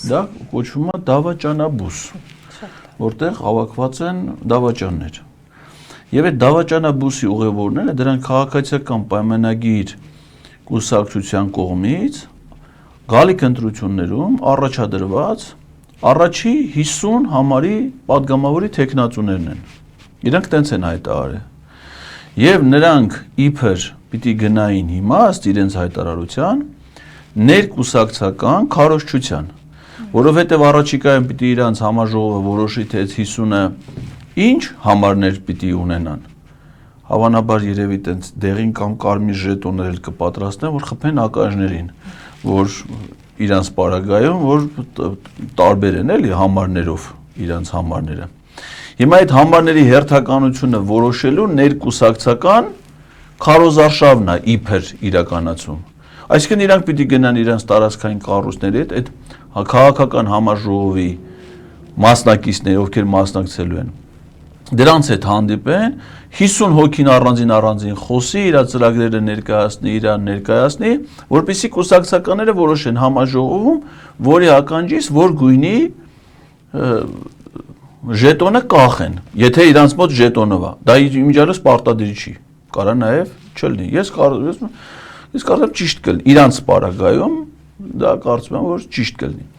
Դա կոչվում է դավաճանաբույս, որտեղ հավաքված են դավաճաններ։ Եվ այդ դավաճանաբույսի ուղևորները դրանք քաղաքացիական պայմանագիր կուսակցության կողմից գալիք ընտրություններում առաջադրված առաջի 50 համարի падգամավորի թեկնածուներն են։ Իրանք տենց են հայտարարել։ Եվ նրանք իբր պիտի գնային իմաստ իրենց հայտարարության ներկուսակցական քարոզչության, որովհետև առաջիկայում պիտի իրանց համաժողովը որոշի թե 50-ը ինչ համարներ պիտի ունենան։ Հավանաբար երևի տենց դեղին կամ կարմիր ժետոններ էլ կպատրաստեն, որ խփեն ակաժներին, որ իրանց պարագայում, որ տարբեր են էլի համարներով իրանց համարները։ Հիմա այդ համարների հերթականությունը որոշելու ներկուսակցական քարոզարշավն է իբր իրականացում։ Այսինքն իրանք պիտի գնան իրանց տարածքային կառույցների հետ, այդ քաղաքական համաժողովի մասնակիցները, ովքեր մասնակցելու են, դրանց հետ հանդիպեն, 50 հոգին առանձին խոսի, իր ծրագրերը ներկայացնի, իրան ներկայացնի, որպեսզի կուսակցականները որոշեն համաժողովում, որի ականջից որ գույնի ժետոնը կախեն, եթե իրանց մոտ ժետոնով է, դա իմիջիալս պարտադիր չի, կարա նաև չլինի, ես կարծում եմ ճիշտ կլինի, իրանց պարագայում դա կարծում եմ որ ճիշտ կլինի։